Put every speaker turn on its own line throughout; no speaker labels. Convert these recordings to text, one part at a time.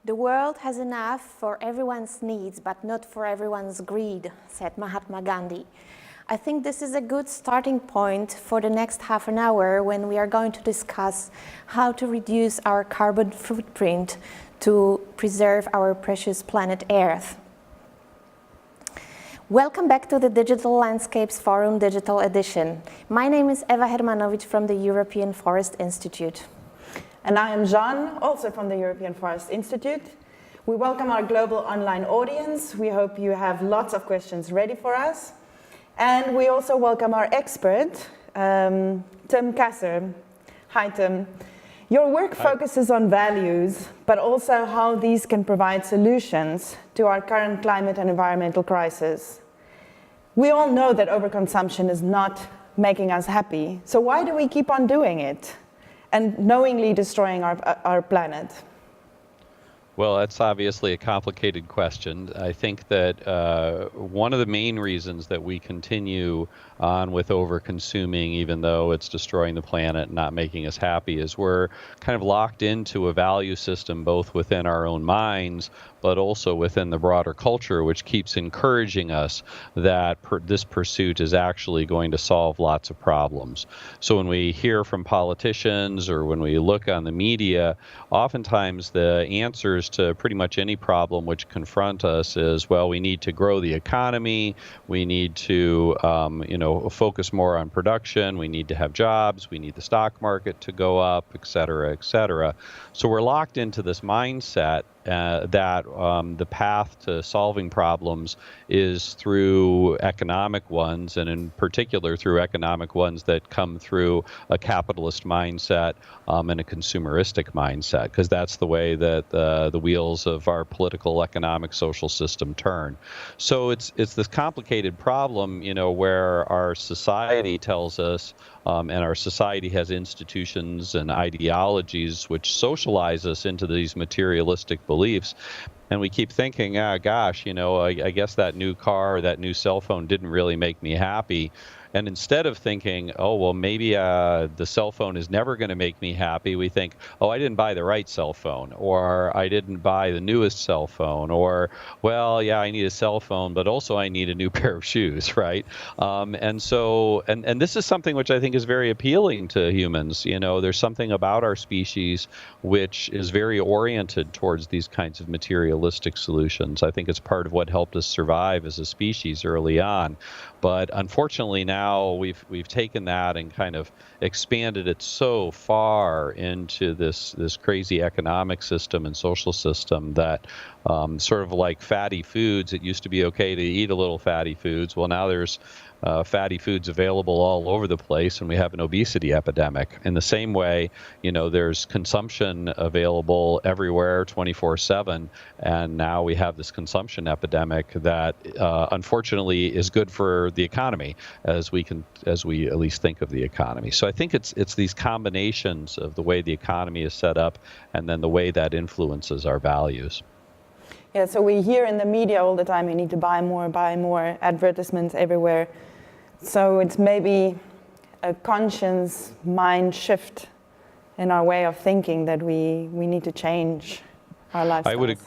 The world has enough for everyone's needs, but not for everyone's greed, said Mahatma Gandhi. I think this is a good starting point for the next half an hour when we are going to discuss how to reduce our carbon footprint to preserve our precious planet Earth. Welcome back to the Digital Landscapes Forum Digital Edition. My name is Eva Hermanovic from the European Forest Institute.
And I am Jean, also from the European Forest Institute. We welcome our global online audience. We hope you have lots of questions ready for us. And we also welcome our expert, Tim Kasser. Hi, Tim. Your work focuses on values, but also how these can provide solutions to our current climate and environmental crisis. We all know that overconsumption is not making us happy. So why do we keep on doing it and knowingly destroying our planet?
Well, that's obviously a complicated question. I think that one of the main reasons that we continue on with over-consuming, even though it's destroying the planet and not making us happy, is we're kind of locked into a value system both within our own minds, but also within the broader culture, which keeps encouraging us that this pursuit is actually going to solve lots of problems. So when we hear from politicians or when we look on the media, oftentimes the answers to pretty much any problem which confront us is, well, we need to grow the economy, we need to focus more on production, we need to have jobs, we need the stock market to go up, et cetera, et cetera. So we're locked into this mindset that the path to solving problems is through economic ones, and in particular through economic ones that come through a capitalist mindset and a consumeristic mindset, because that's the way that the wheels of our political, economic, social system turn. So it's this complicated problem, where our society tells us, and our society has institutions and ideologies which socialize us into these materialistic beliefs. And we keep thinking, I guess that new car or that new cell phone didn't really make me happy. And instead of thinking, oh, well, maybe the cell phone is never going to make me happy, we think, oh, I didn't buy the right cell phone, or I didn't buy the newest cell phone, or, well, yeah, I need a cell phone, but also I need a new pair of shoes, right? And this is something which I think is very appealing to humans. There's something about our species which is very oriented towards these kinds of materialistic solutions. I think it's part of what helped us survive as a species early on. But unfortunately now we've taken that and kind of expanded it so far into this crazy economic system and social system that sort of like fatty foods, it used to be okay to eat a little fatty foods. Well, now there's fatty foods available all over the place, and we have an obesity epidemic. In the same way, there's consumption available everywhere 24/7, and now we have this consumption epidemic that unfortunately is good for the economy, as we at least think of the economy. So I think it's these combinations of the way the economy is set up and then the way that influences our values.
Yeah, so we hear in the media all the time, you need to buy more, advertisements everywhere. So it's maybe a conscious mind shift in our way of thinking that we need to change our lifestyles.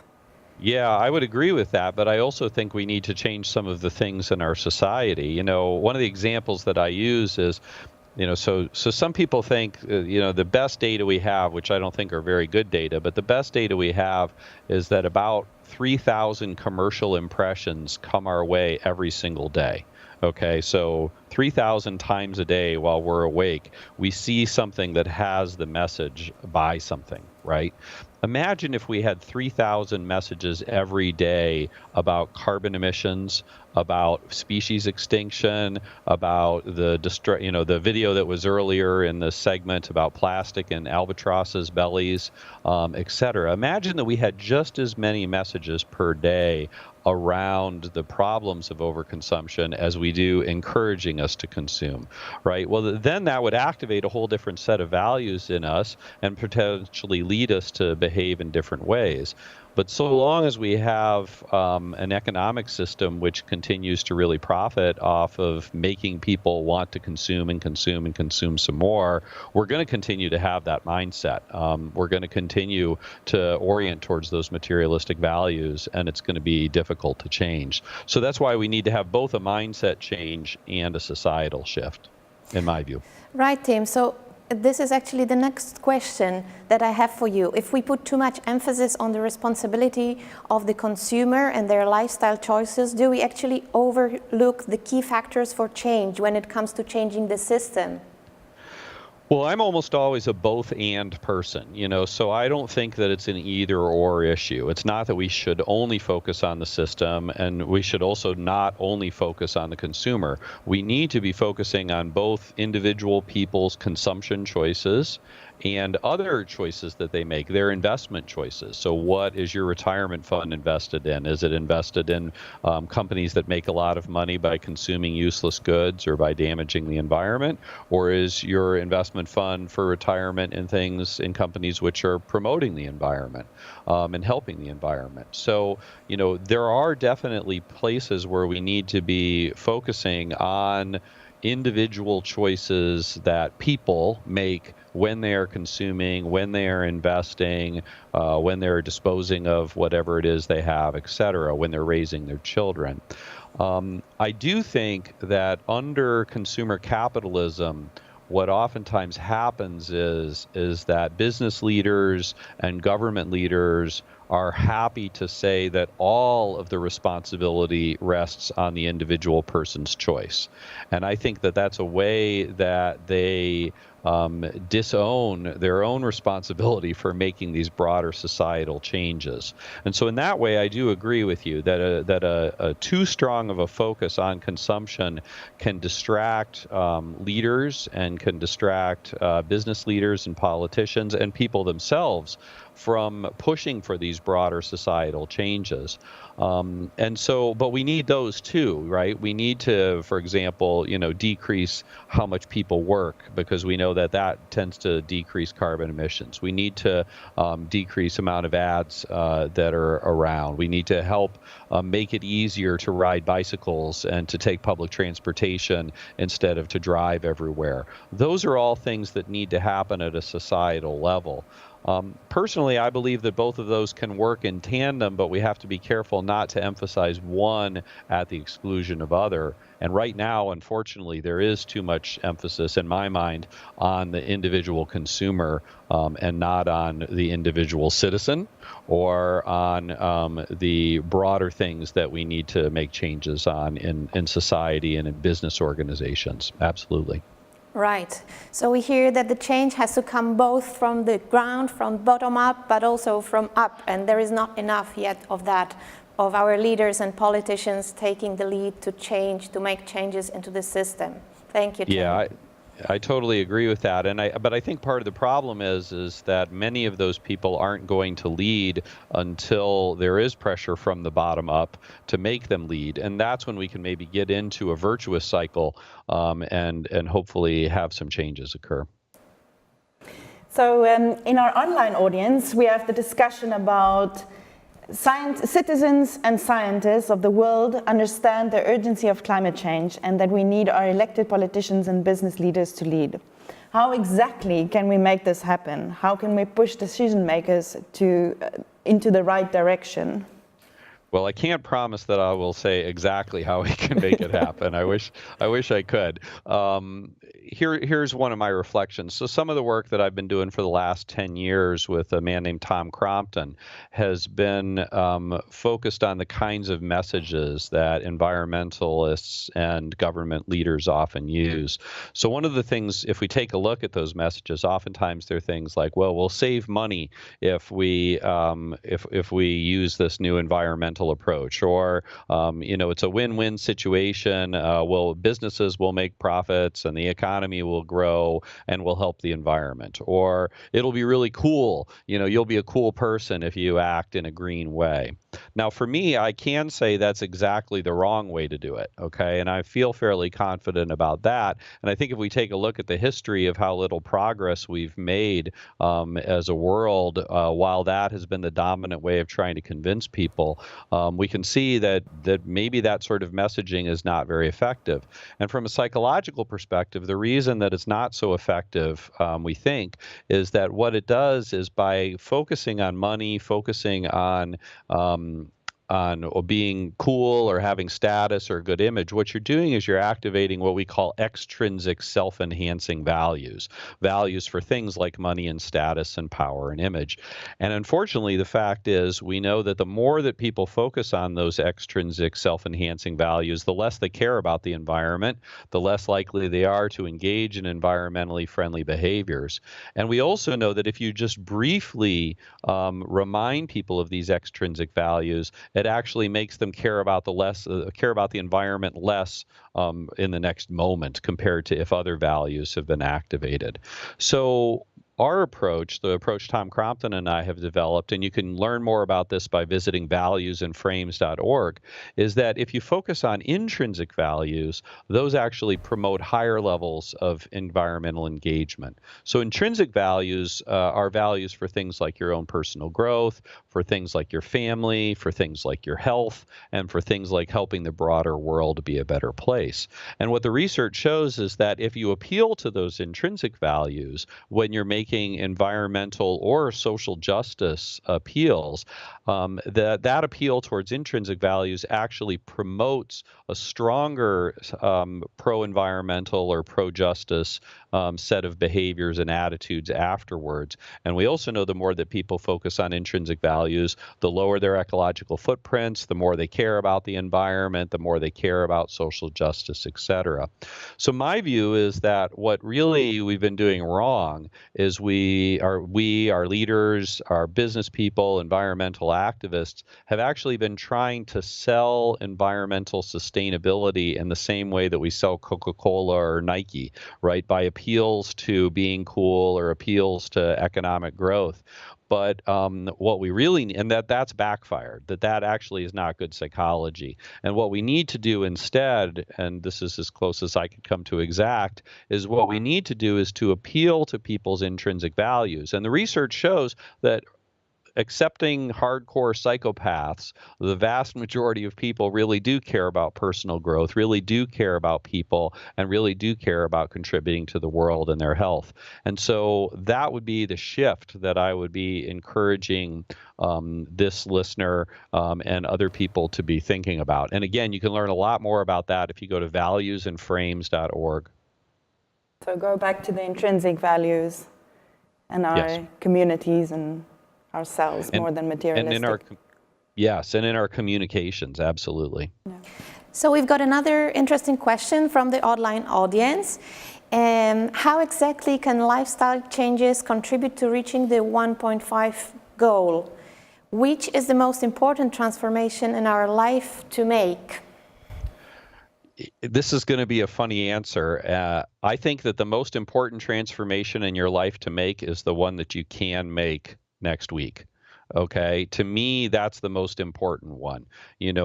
I would agree with that, but I also think we need to change some of the things in our society. One of the examples that I use is, so some people think, the best data we have, which I don't think are very good data, but the best data we have is that about 3,000 commercial impressions come our way every single day. Okay, so 3,000 times a day while we're awake, we see something that has the message, buy something, right? Imagine if we had 3,000 messages every day about carbon emissions, about species extinction, about the video that was earlier in the segment about plastic and albatrosses' bellies, et cetera. Imagine that we had just as many messages per day around the problems of overconsumption as we do encouraging us to consume, right? Well, then that would activate a whole different set of values in us and potentially lead us to behave in different ways. But so long as we have an economic system which continues to really profit off of making people want to consume and consume and consume some more, we're going to continue to have that mindset. We're going to continue to orient towards those materialistic values, and it's going to be difficult to change. So that's why we need to have both a mindset change and a societal shift, in my view.
Right, Tim. So this is actually the next question that I have for you. If we put too much emphasis on the responsibility of the consumer and their lifestyle choices, do we actually overlook the key factors for change when it comes to changing the system?
Well, I'm almost always a both and person, so I don't think that it's an either or issue. It's not that we should only focus on the system, and we should also not only focus on the consumer. We need to be focusing on both individual people's consumption choices and other choices that they make, their investment choices. So what is your retirement fund invested in? Is it invested in companies that make a lot of money by consuming useless goods or by damaging the environment? Or is your investment fund for retirement in companies which are promoting the environment and helping the environment? So, there are definitely places where we need to be focusing on individual choices that people make when they are consuming, when they are investing, when they're disposing of whatever it is they have, et cetera, when they're raising their children. I do think that under consumer capitalism, what oftentimes happens is that business leaders and government leaders are happy to say that all of the responsibility rests on the individual person's choice. And I think that that's a way that they disown their own responsibility for making these broader societal changes. And so in that way, I do agree with you that a too strong of a focus on consumption can distract leaders and can distract business leaders and politicians and people themselves from pushing for these broader societal changes. But we need those too, right? We need to, for example, decrease how much people work, because we know that tends to decrease carbon emissions. We need to decrease amount of ads that are around. We need to help make it easier to ride bicycles and to take public transportation instead of to drive everywhere. Those are all things that need to happen at a societal level. Personally, I believe that both of those can work in tandem, but we have to be careful not to emphasize one at the exclusion of other. And right now, unfortunately, there is too much emphasis in my mind on the individual consumer and not on the individual citizen or on the broader things that we need to make changes on in society and in business organizations. Absolutely.
Right. So we hear that the change has to come both from the ground, from bottom up, but also from up. And there is not enough yet of that, of our leaders and politicians taking the lead to change, to make changes into the system. Thank you, Tim.
Yeah, I totally agree with that. But I think part of the problem is that many of those people aren't going to lead until there is pressure from the bottom up to make them lead. And that's when we can maybe get into a virtuous cycle and hopefully have some changes occur.
So in our online audience, we have the discussion about citizens and scientists of the world understand the urgency of climate change and that we need our elected politicians and business leaders to lead. How exactly can we make this happen? How can we push decision makers into the right direction?
Well, I can't promise that I will say exactly how we can make it happen. I wish I could. Here's one of my reflections. So some of the work that I've been doing for the last 10 years with a man named Tom Crompton has been focused on the kinds of messages that environmentalists and government leaders often use. So one of the things, if we take a look at those messages, oftentimes they're things like, well, we'll save money if we use this new environmental approach, or it's a win-win situation. Well, businesses will make profits and the economy will grow and will help the environment, or it'll be really cool. You'll be a cool person if you act in a green way. Now, for me, I can say that's exactly the wrong way to do it, okay? And I feel fairly confident about that. And I think if we take a look at the history of how little progress we've made as a world, while that has been the dominant way of trying to convince people, we can see that maybe that sort of messaging is not very effective. And from a psychological perspective, the reason that it's not so effective, we think, is that what it does is by focusing on money, focusing on being cool or having status or a good image, what you're doing is you're activating what we call extrinsic self-enhancing values, values for things like money and status and power and image. And unfortunately, the fact is we know that the more that people focus on those extrinsic self-enhancing values, the less they care about the environment, the less likely they are to engage in environmentally friendly behaviors. And we also know that if you just briefly remind people of these extrinsic values, it actually makes them care about the environment less in the next moment compared to if other values have been activated. So our approach, the approach Tom Crompton and I have developed, and you can learn more about this by visiting valuesandframes.org, is that if you focus on intrinsic values, those actually promote higher levels of environmental engagement. So intrinsic values are values for things like your own personal growth, for things like your family, for things like your health, and for things like helping the broader world be a better place. And what the research shows is that if you appeal to those intrinsic values when you're making environmental or social justice appeals, that appeal towards intrinsic values actually promotes a stronger pro-environmental or pro-justice set of behaviors and attitudes afterwards. And we also know the more that people focus on intrinsic values, the lower their ecological footprints, the more they care about the environment, the more they care about social justice, etc. So my view is that what really we've been doing wrong is our leaders, our business people, environmental activists have actually been trying to sell environmental sustainability in the same way that we sell Coca-Cola or Nike, right? By appeals to being cool or appeals to economic growth. But what we really need, and that's backfired, that actually is not good psychology. And what we need to do instead, and this is as close as I could come to exact, is what we need to do is to appeal to people's intrinsic values. And the research shows that accepting hardcore psychopaths, the vast majority of people really do care about personal growth, really do care about people, and really do care about contributing to the world and their health. And so that would be the shift that I would be encouraging this listener and other people to be thinking about. And again, you can learn a lot more about that if you go to valuesandframes.org.
So go back to the intrinsic values and our communities and ourselves more than materialistic.
And in our communications, absolutely.
Yeah.
So we've got another interesting question from the online audience. How exactly can lifestyle changes contribute to reaching the 1.5 goal? Which is the most important transformation in our life to make?
This is going to be a funny answer. I think that the most important transformation in your life to make is the one that you can make next week. Okay, to me, that's the most important one.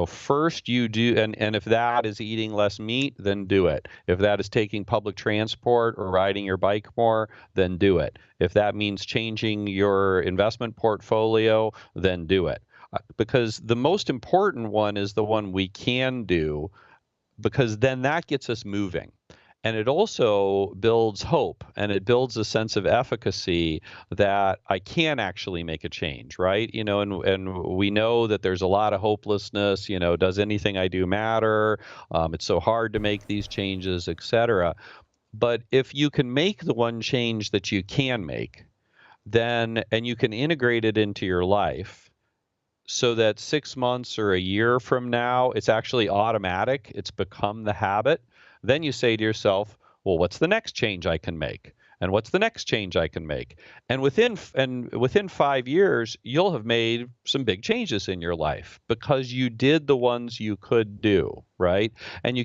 First you do, and if that is eating less meat, then do it. If that is taking public transport or riding your bike more, then do it. If that means changing your investment portfolio, then do it. Because the most important one is the one we can do, because then that gets us moving. And it also builds hope, and it builds a sense of efficacy that I can actually make a change, right? And we know that there's a lot of hopelessness, does anything I do matter? It's so hard to make these changes, etc. But if you can make the one change that you can make, and you can integrate it into your life, so that 6 months or a year from now, it's actually automatic, it's become the habit, then you say to yourself, well, what's the next change I can make? And what's the next change I can make? And within 5 years, you'll have made some big changes in your life because you did the ones you could do, right? And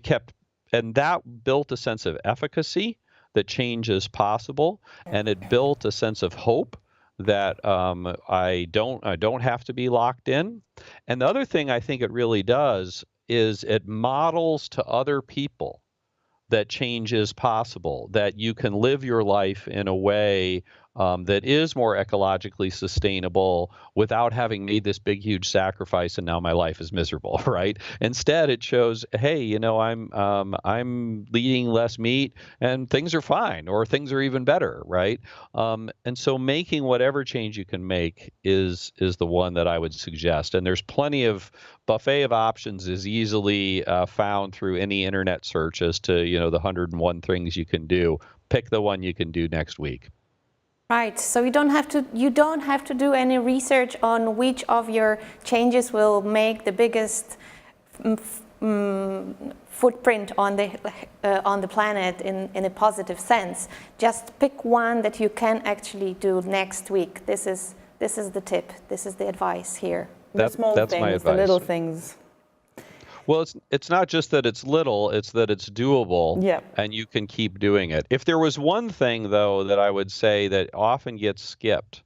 that built a sense of efficacy that change is possible, and it built a sense of hope that I don't have to be locked in. And the other thing I think it really does is it models to other people that change is possible, that you can live your life in a way that is more ecologically sustainable without having made this big, huge sacrifice, and now my life is miserable, right? Instead, it shows, hey, I'm eating less meat, and things are fine, or things are even better, right? And so, making whatever change you can make is the one that I would suggest. And there's plenty of buffet of options is easily found through any internet search as to the 101 things you can do. Pick the one you can do next week.
Right, so you don't have to do any research on which of your changes will make the biggest footprint on the planet in a positive sense. Just pick one that you can actually do next week. This is the tip. This is the advice here.
The small
that's
things,
my advice.
the little things.
Well, it's not just that it's little, it's that it's doable,
Yeah.
and you can keep doing it. If there was one thing, though, that I would say that often gets skipped,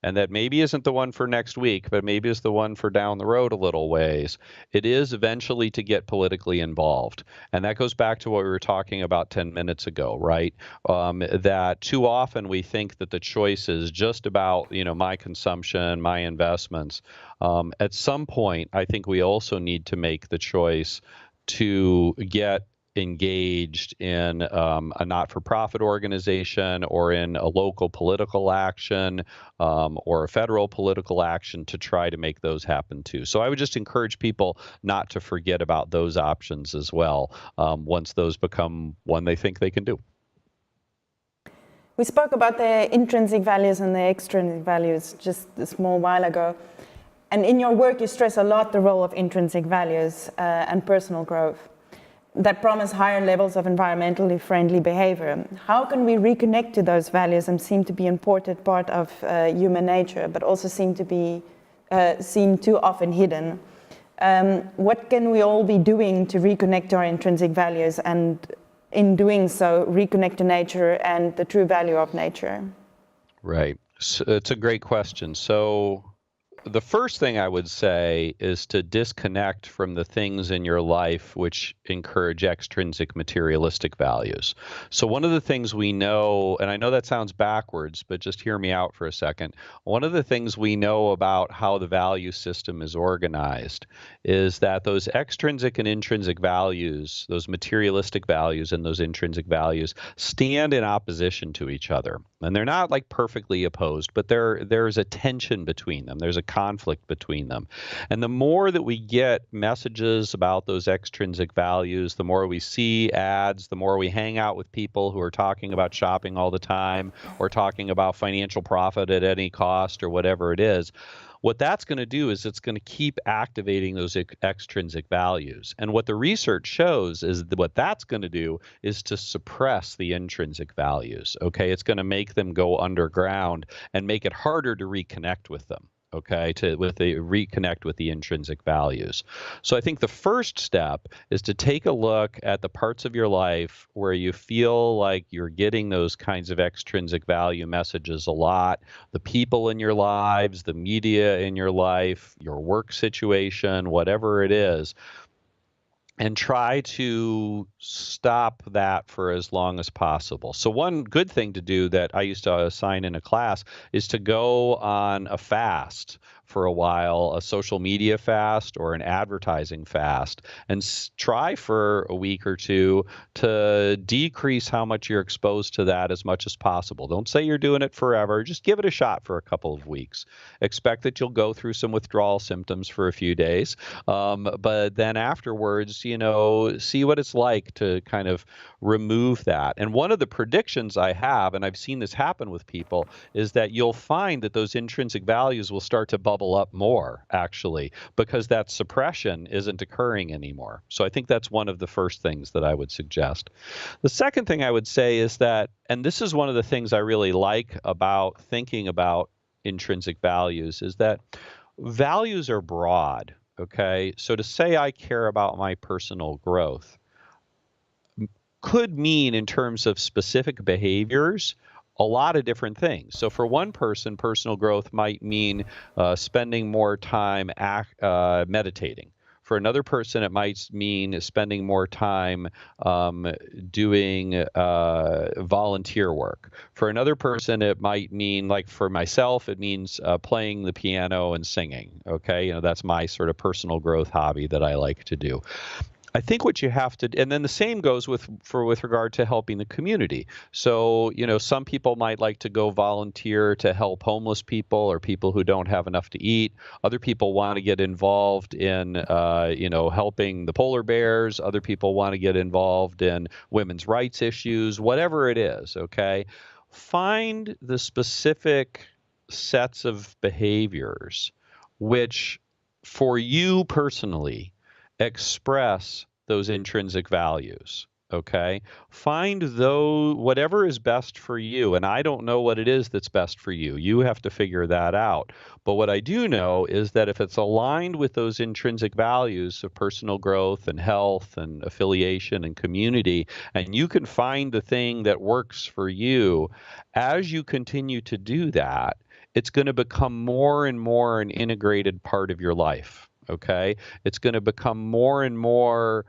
and that maybe isn't the one for next week, but maybe is the one for down the road a little ways, it is eventually to get politically involved. And that goes back to what we were talking about 10 minutes ago, right? That too often we think that the choice is just about, my consumption, my investments. At some point, I think we also need to make the choice to get engaged in a not-for-profit organization or in a local political action or a federal political action to try to make those happen too. So I would just encourage people not to forget about those options as well once those become one they think they can do.
We spoke about the intrinsic values and the extrinsic values just a small while ago. And in your work, you stress a lot the role of intrinsic values and personal growth that promise higher levels of environmentally friendly behavior. How can we reconnect to those values and seem to be an important part of human nature, but also seem too often hidden? What can we all be doing to reconnect to our intrinsic values and, in doing so, reconnect to nature and the true value of nature?
Right. So it's a great question. So the first thing I would say is to disconnect from the things in your life which encourage extrinsic materialistic values. So one of the things we know, and I know that sounds backwards, but just hear me out for a second. One of the things we know about how the value system is organized is that those extrinsic and intrinsic values, those materialistic values and those intrinsic values, stand in opposition to each other. And they're not like perfectly opposed, but there's a tension between them. There's a conflict between them. And the more that we get messages about those extrinsic values, the more we see ads, the more we hang out with people who are talking about shopping all the time or talking about financial profit at any cost or whatever it is, what that's going to do is it's going to keep activating those extrinsic values. And what the research shows is that what that's going to do is to suppress the intrinsic values. Okay, it's going to make them go underground and make it harder to reconnect with them. Okay, reconnect with the intrinsic values. So I think the first step is to take a look at the parts of your life where you feel like you're getting those kinds of extrinsic value messages a lot, the people in your lives, the media in your life, your work situation, whatever it is, and try to stop that for as long as possible. So one good thing to do that I used to assign in a class is to go on a fast for a while, a social media fast or an advertising fast, and try for a week or two to decrease how much you're exposed to that as much as possible. Don't say you're doing it forever. Just give it a shot for a couple of weeks. Expect that you'll go through some withdrawal symptoms for a few days, but then afterwards, see what it's like to kind of remove that. And one of the predictions I have, and I've seen this happen with people, is that you'll find that those intrinsic values will start to bubble up more, actually, because that suppression isn't occurring anymore. So I think that's one of the first things that I would suggest. The second thing I would say is that, and this is one of the things I really like about thinking about intrinsic values, is that values are broad. Okay, so to say I care about my personal growth could mean in terms of specific behaviors a lot of different things. So for one person, personal growth might mean spending more time meditating. For another person, it might mean spending more time doing volunteer work. For another person, it might mean, like for myself, it means playing the piano and singing. Okay, that's my sort of personal growth hobby that I like to do. I think what you have to, and then the same goes with regard to helping the community. So, some people might like to go volunteer to help homeless people or people who don't have enough to eat. Other people want to get involved in, helping the polar bears. Other people want to get involved in women's rights issues, whatever it is, okay? Find the specific sets of behaviors which, for you personally, express those intrinsic values. Okay, find whatever is best for you. And I don't know what it is that's best for you. You have to figure that out. But what I do know is that if it's aligned with those intrinsic values of personal growth and health and affiliation and community, and you can find the thing that works for you, as you continue to do that, it's going to become more and more an integrated part of your life. Okay, it's going to become more and more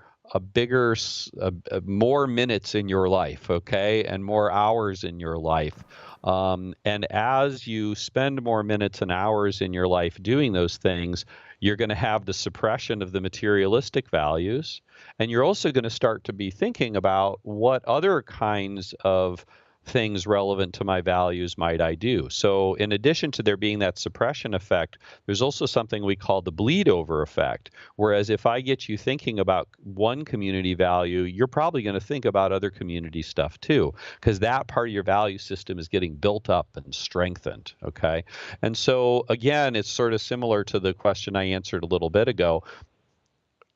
more minutes in your life, okay, and more hours in your life. And as you spend more minutes and hours in your life doing those things, you're going to have the suppression of the materialistic values, and you're also going to start to be thinking about what other kinds of things relevant to my values might I do. So in addition to there being that suppression effect, there's also something we call the bleed over effect. Whereas if I get you thinking about one community value, you're probably going to think about other community stuff too, because that part of your value system is getting built up and strengthened. Okay. And so again, it's sort of similar to the question I answered a little bit ago.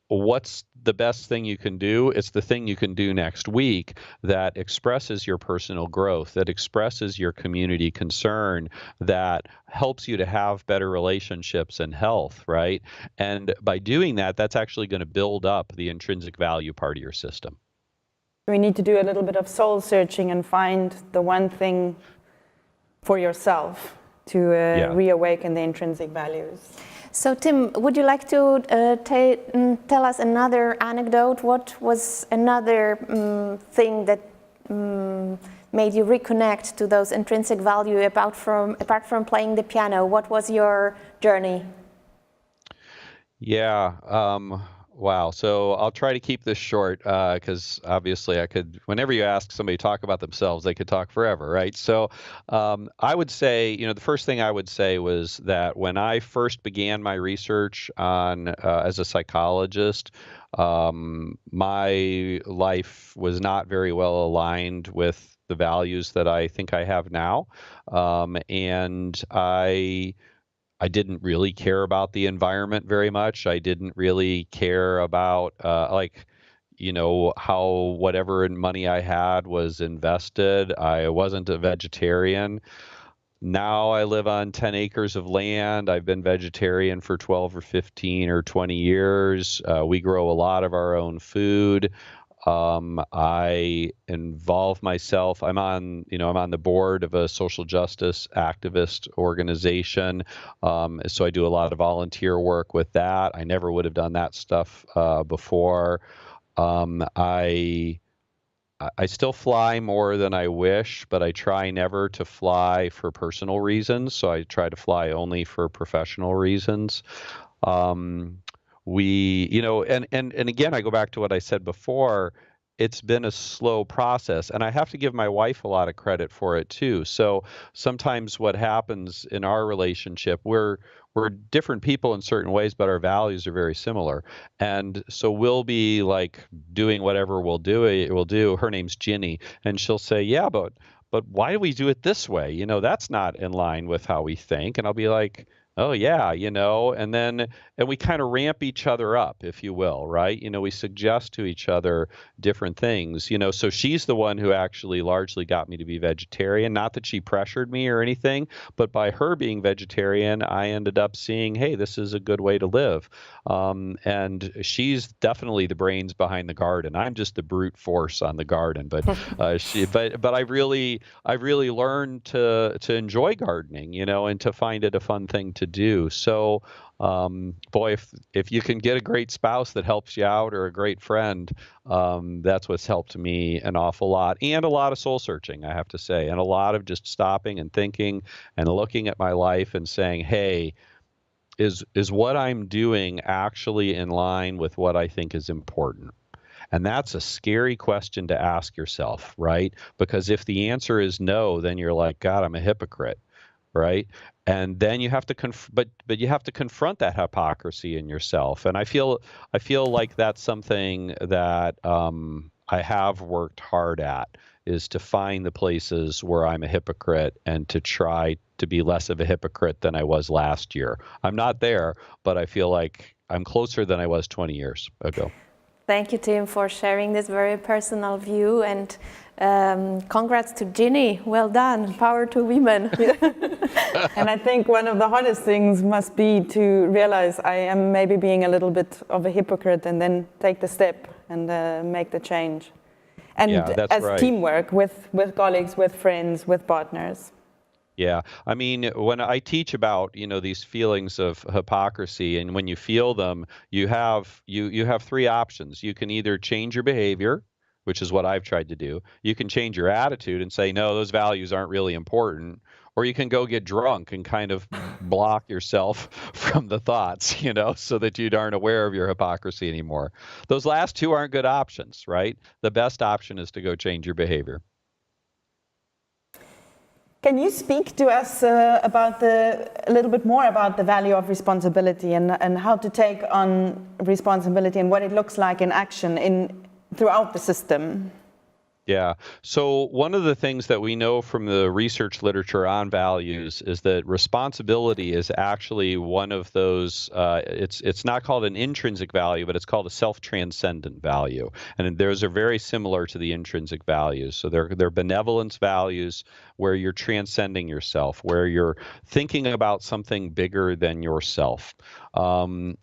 What's the best thing you can do? It's the thing you can do next week that expresses your personal growth, that expresses your community concern, that helps you to have better relationships and health, right? And by doing that, that's actually going to build up the intrinsic value part of your system.
We need to do a little bit of soul searching and find the one thing for yourself to reawaken the intrinsic values.
So Tim, would you like to tell us another anecdote? What was another thing that made you reconnect to those intrinsic value apart from playing the piano? What was your journey?
Yeah. Wow. So I'll try to keep this short because obviously whenever you ask somebody to talk about themselves, they could talk forever, right? So I would say, the first thing I would say was that when I first began my research on as a psychologist, my life was not very well aligned with the values that I think I have now. And I didn't really care about the environment very much. I didn't really care about how whatever money I had was invested. I wasn't a vegetarian. Now I live on 10 acres of land. I've been vegetarian for 12 or 15 or 20 years. We grow a lot of our own food. I involve myself. I'm on the board of a social justice activist organization. So I do a lot of volunteer work with that. I never would have done that stuff before. I still fly more than I wish, but I try never to fly for personal reasons. So I try to fly only for professional reasons. And again, I go back to what I said before. It's been a slow process, and I have to give my wife a lot of credit for it too. So sometimes what happens in our relationship, we're different people in certain ways, but our values are very similar. And so we'll be like doing whatever we'll do. Her name's Ginny, and she'll say, "Yeah, but why do we do it this way? That's not in line with how we think." And I'll be like, Oh yeah, and we kind of ramp each other up, if you will, right? We suggest to each other different things, so she's the one who actually largely got me to be vegetarian. Not that she pressured me or anything, but by her being vegetarian, I ended up seeing, hey, this is a good way to live. And she's definitely the brains behind the garden. I'm just the brute force on the garden, but I really learned to enjoy gardening, and to find it a fun thing to do. So, boy, if you can get a great spouse that helps you out or a great friend, that's what's helped me an awful lot, and a lot of soul searching, I have to say, and a lot of just stopping and thinking and looking at my life and saying, hey, is what I'm doing actually in line with what I think is important? And that's a scary question to ask yourself, right? Because if the answer is no, then you're like, God, I'm a hypocrite, right? And then you have to but you have to confront that hypocrisy in yourself. And I feel like that's something that I have worked hard at, is to find the places where I'm a hypocrite and to try to be less of a hypocrite than I was last year. I'm not there, but I feel like I'm closer than I was 20 years ago.
Thank you, Tim, for sharing this very personal view, and congrats to Ginny. Well done. Power to women.
And I think one of the hardest things must be to realize I am maybe being a little bit of a hypocrite, and then take the step and make the change. And
Yeah, that's right.
teamwork with colleagues, with friends, with partners.
Yeah. I mean, when I teach about, these feelings of hypocrisy, and when you feel them, you have three options. You can either change your behavior, which is what I've tried to do. You can change your attitude and say, no, those values aren't really important. Or you can go get drunk and kind of block yourself from the thoughts, so that you aren't aware of your hypocrisy anymore. Those last two aren't good options, right? The best option is to go change your behavior.
Can you speak to us about a little bit more about the value of responsibility, and how to take on responsibility and what it looks like in action throughout the system?
Yeah. So one of the things that we know from the research literature on values is that responsibility is actually one of those. It's not called an intrinsic value, but it's called a self-transcendent value, and those are very similar to the intrinsic values. So they're benevolence values, where you're transcending yourself, where you're thinking about something bigger than yourself. And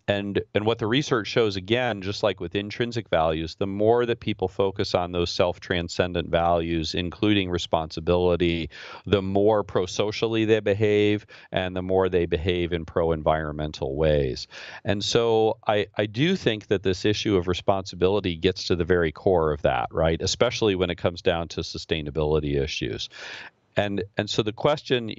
what the research shows, again, just like with intrinsic values, the more that people focus on those self-transcendent values, including responsibility, the more pro-socially they behave, and the more they behave in pro-environmental ways. And so I do think that this issue of responsibility gets to the very core of that, right? Especially when it comes down to sustainability issues. And so the question,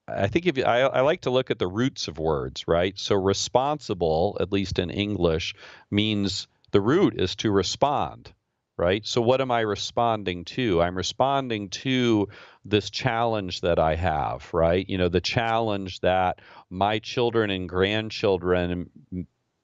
I think I like to look at the roots of words, right? So responsible, at least in English, means the root is to respond, right? So what am I responding to? I'm responding to this challenge that I have, right? The challenge that my children and grandchildren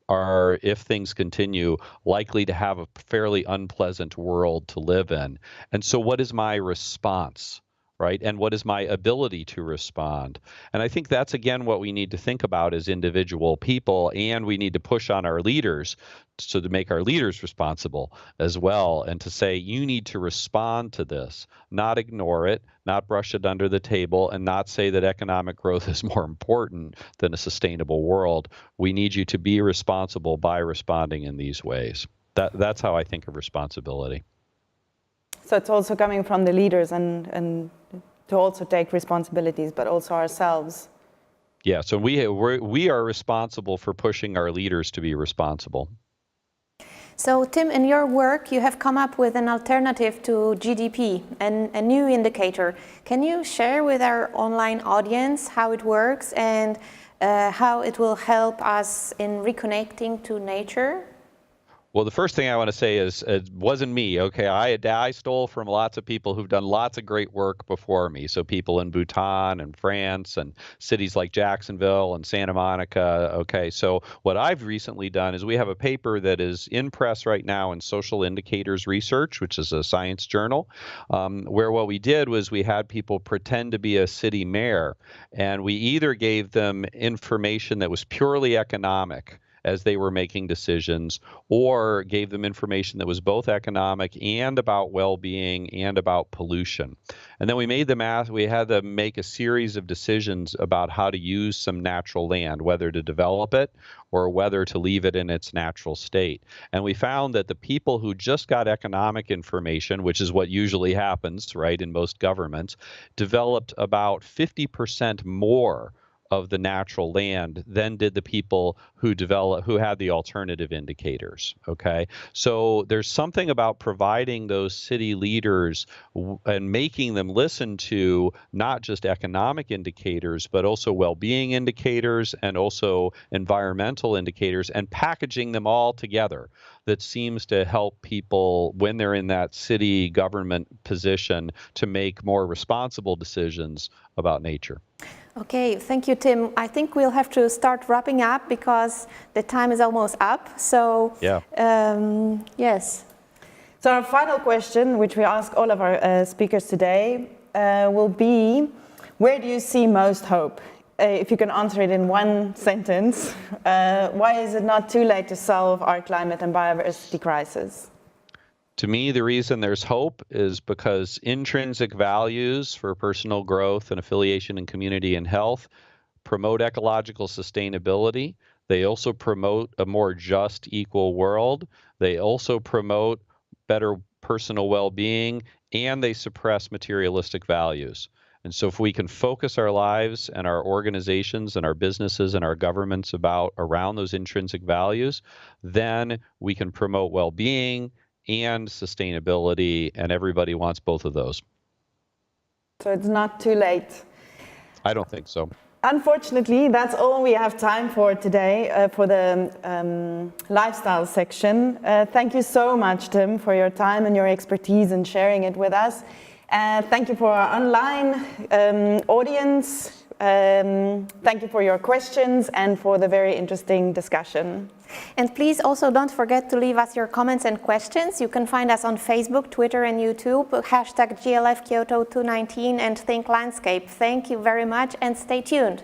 are, if things continue, likely to have a fairly unpleasant world to live in. And so what is my response? Right? And what is my ability to respond? And I think that's, again, what we need to think about as individual people, and we need to push on our leaders to make our leaders responsible as well, and to say, you need to respond to this, not ignore it, not brush it under the table, and not say that economic growth is more important than a sustainable world. We need you to be responsible by responding in these ways. That's how I think of responsibility.
So it's also coming from the leaders and to also take responsibilities, but also ourselves.
Yeah, so we are responsible for pushing our leaders to be responsible.
So Tim, in your work, you have come up with an alternative to GDP, and a new indicator. Can you share with our online audience how it works and how it will help us in reconnecting to nature?
Well, the first thing I want to say is it wasn't me. Okay, I stole from lots of people who've done lots of great work before me. So people in Bhutan and France and cities like Jacksonville and Santa Monica. Okay, so what I've recently done is we have a paper that is in press right now in Social Indicators Research, which is a science journal, where what we did was we had people pretend to be a city mayor, and we either gave them information that was purely economic as they were making decisions, or gave them information that was both economic and about well-being and about pollution. And then we had them make a series of decisions about how to use some natural land, whether to develop it or whether to leave it in its natural state. And we found that the people who just got economic information, which is what usually happens, right, in most governments, developed about 50% more of the natural land than did the people who had the alternative indicators. Okay, so there's something about providing those city leaders and making them listen to not just economic indicators, but also well-being indicators and also environmental indicators, and packaging them all together, that seems to help people when they're in that city government position to make more responsible decisions about nature.
Okay, thank you, Tim. I think we'll have to start wrapping up because the time is almost up. So,
yeah.
Yes.
So our final question, which we ask all of our speakers today, will be, where do you see most hope? If you can answer it in one sentence, why is it not too late to solve our climate and biodiversity crisis?
To me, the reason there's hope is because intrinsic values for personal growth and affiliation in community and health promote ecological sustainability. They also promote a more just, equal world. They also promote better personal well-being, and they suppress materialistic values. And so if we can focus our lives and our organizations and our businesses and our governments around those intrinsic values, then we can promote well-being and sustainability, and everybody wants both of those.
So it's not too late.
I don't think so.
Unfortunately, that's all we have time for today for the lifestyle section. Thank you so much, Tim, for your time and your expertise and sharing it with us. Thank you for our online audience. Thank you for your questions and for the very interesting discussion.
And please also don't forget to leave us your comments and questions. You can find us on Facebook, Twitter, and YouTube. #GLF Kyoto 219 and Think Landscape. Thank you very much and stay tuned.